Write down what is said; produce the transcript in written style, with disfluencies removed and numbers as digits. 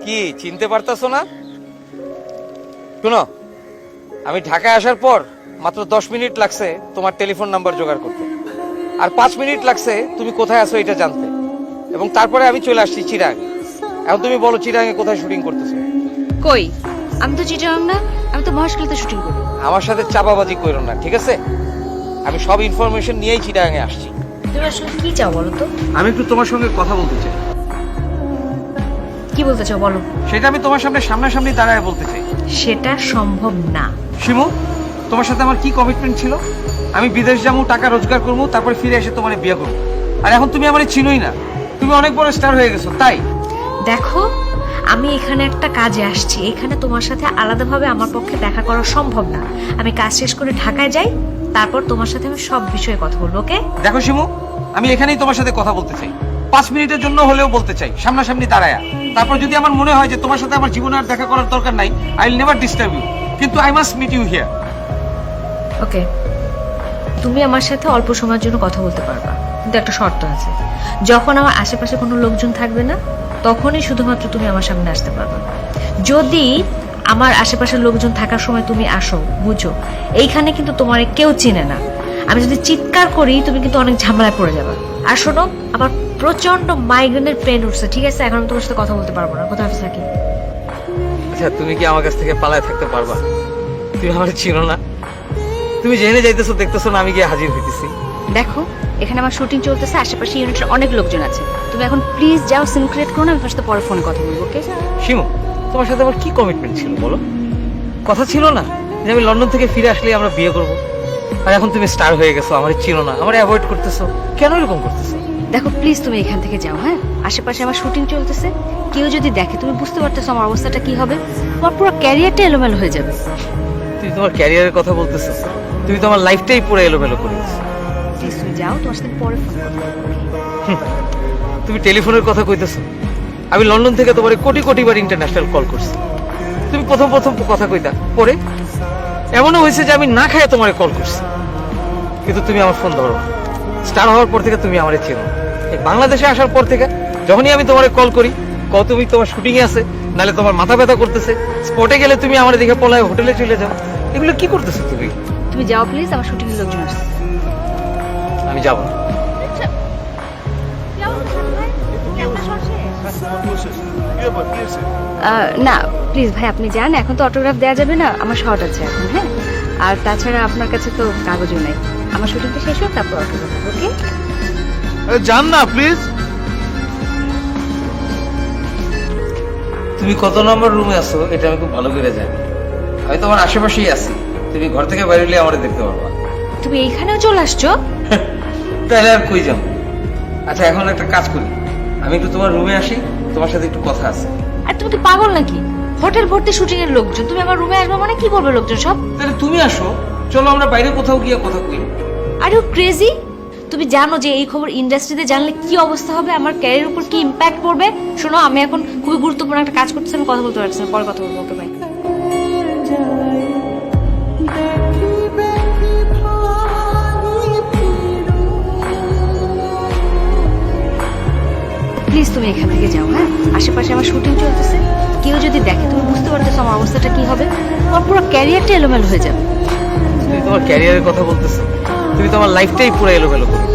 কি চিনতে পারতাছো না? শুনো, আমি ঢাকায় আসার পর মাত্র 10 মিনিট লাগছে তোমার টেলিফোন নাম্বার জোগাড় করতে, আর 5 মিনিট লাগছে তুমি কোথায় আছো এটা জানতে, এবং তারপরে আমি চলে আসছি চিরাং। এখন তুমি বলো চিরাঙে কোথায় শুটিং করতেছো? কই, আমি তো চিটাগাং না, আমি তো মহেশখালীতে শুটিং করি। আমার সাথে চাপাবাজি করো না, ঠিক আছে? আমি সব ইনফরমেশন নিয়েই চিরাঙে আসছি। তুমি আসলে কি চাও বলো তো? আমি একটু তোমার সঙ্গে কথা বলতে চাই। কি বলতে চাও বলো? সেটা আমি তোমার সামনে সামনাসামনি দাঁড়ায় বলতে চাই। সেটা সম্ভব না। শিমু, তোমার সাথে আমার কি কমিটমেন্ট ছিল? আমি বিদেশ যাবো, টাকা রোজগার করবো, তারপরে ফিরে এসে তোমার বিয়ে করবো। আর এখন তুমি আমার চিনোই না, তুমি অনেক বড় স্টার হয়ে গেছো। তাই দেখো, আমি এখানে একটা কাজে আসছি, এখানে তোমার সাথে আলাদাভাবে আমার পক্ষে দেখা করা সম্ভব না। আমি কাজ শেষ করে ঢাকায় যাই, তারপর তোমার সাথে আমি সব বিষয়ে কথা বলবো। ওকে? দেখো শিমু, আমি এখানেই তোমার সাথে কথা বলতে চাই, 5 মিনিটের জন্য হলেও বলতে চাই, সামনাসামনি দাঁড়ায়া। তারপর যদি আমার মনে হয় যে তোমার সাথে আমার জীবনে আর দেখা করার দরকার নাই, I will never disturb you, কিন্তু I must meet you here. Okay, তুমি আমার সাথে অল্প সময়ের জন্য কথা বলতে পারবা, কিন্তু একটা শর্ত আছে। যখন আমার আশেপাশে কোনো লোকজন থাকবে না, তখনই শুধুমাত্র তুমি আমার সামনে আসতে পারবে। যদি আমার আশেপাশের লোকজন থাকার সময় তুমি আসো, বুঝো এইখানে কিন্তু তোমার কেউ চিনে না। আমি যদি চিৎকার করি, তুমি কিন্তু অনেক ঝামেলায় পড়ে যাবে। আর শোনো, আমার প্রচন্ড মাইগ্রেনের পেন উঠছে, ঠিক আছে? এখন আমি তোমার সাথে কথা বলতে পারবো না। কোথায় থাকি? আচ্ছা, তুমি কি আমার কাছ থেকে পালায় থাকতে পারবা? তুমি আমার চিনো না, তুমি জেনে যাইতেছো, দেখতেছো না আমি গিয়ে হাজির হইতেছি। দেখো, এখানে আমার শুটিং চলতেছে, আশেপাশে ইউনিটের অনেক লোকজন আছে। তুমি এখন প্লিজ যাও, সিন ক্রিয়েট করো না, আমি তোমার সাথে পরে ফোনে কথা বলবো। ওকে? শিমু, তোমার সাথে আমার কি কমিটমেন্ট ছিল বলো? কথা ছিল না যে আমি লন্ডন থেকে ফিরে আসলেই আমরা বিয়ে করব? আর এখন তুমি স্টার হয়ে গেছো, আমার চিনো না, আমার অ্যাভয়েড করতেছো, কেন এরকম করতেছো? দেখো প্লিজ, তুমি এখান থেকে যাও। হ্যাঁ, আশেপাশে আমার শুটিং চলতেছে, কেউ যদি দেখে, তুমি বুঝতে পারতেছো আমার অবস্থাটা কি হবে। তোমার পুরো ক্যারিয়ারটা এলোমেলো হয়ে যাবে। তুমি তোমার ক্যারিয়ারের কথা বলতেছো, তুমি তোমার লাইফটাই পুরো এলোমেলো করে দিচ্ছো। প্লিজ তুমি যাও, তোমার সাথে পরে ফোন করবো। তুমি টেলিফোনের কথা কইতেছো, আমি লন্ডন থেকে তোমার কোটি কোটি বার ইন্টারন্যাশনাল কল করছি, তুমি প্রথম প্রথম কথা কইতা, পরে এমনও হয়েছে যে আমি না খাইয়া তোমার কল করছি, কিন্তু তুমি আমার ফোন ধরো। স্টার হওয়ার পর থেকে তুমি আমারে চেনো। এই বাংলাদেশে আসার পর থেকে যখনই আমি তোমারে কল করি, তুমি তোমার শুটিং এ আছে, নালে তোমার মাথা ব্যথা করতেছে, স্পটে গেলে তুমি আমার দেখে পলায় হোটেলে চলে যাও। এগুলো কি করতেছো তুমি? তুমি যাও প্লিজ, আমার শুটিং এর লোকজন আসছে। আমি যাবো না। না প্লিজ ভাই, আপনি যান, এখন তো অটোগ্রাফ দেওয়া যাবে না, আমার শর্ট আছে এখন। হ্যাঁ, আর তাছাড়া আপনার কাছে তো কাগজও নাই। আমার শুটিংটা শেষ হোক, তারপর অটোগ্রাফ। ওকে? যান না প্লিজ। তুমি কত নম্বর রুমে আছো এটা আমি খুব ভালো করে জানি। আমি তোমার আশেপাশেই আছি, তুমি ঘর থেকে বাইরে হলে আমারে দেখতে পারবা। তুমি এইখানেও চলে আসছো? তাহলে আর কই যাও? আচ্ছা, এখন একটা কাজ করি, আমি একটু তোমার রুমে আসি, তোমার সাথে একটু কথা আছে। আর তুমি কি পাগল নাকি? হোটেল ভর্তি শুটিং এর লোকজন, তুমি আমার রুমে আসবে মানে কি বলবে লোকজন সব? তাহলে তুমি আসো, চলো আমরা বাইরে কোথাও গিয়ে কথা কই। Are you crazy? তুমি জানো যে এই খবর ইন্ডাস্ট্রিতে জানলে কি অবস্থা হবে, আমার ক্যারিয়ারের উপর কি ইম্প্যাক্ট পড়বে? শোনো, আমি এখন খুবই গুরুত্বপূর্ণ একটা কাজ করতেছি, আমি কথা বলতে পারছি না, পরে কথা বলবো। Okay bye. প্লিজ তুমি এখান থেকে যাও। হ্যাঁ, আশেপাশে আমার শুটিং চলতেছে, কেউ যদি দেখে, তুমি বুঝতে পারতেছো আমার অবস্থাটা কি হবে। তোমার পুরো ক্যারিয়ারটা এলোমেলো হয়ে যাবে। তুমি তোমার ক্যারিয়ারের কথা বলতেছো, তুমি তোমার লাইফটাই পুরো এলোমেলো করে দিচ্ছো।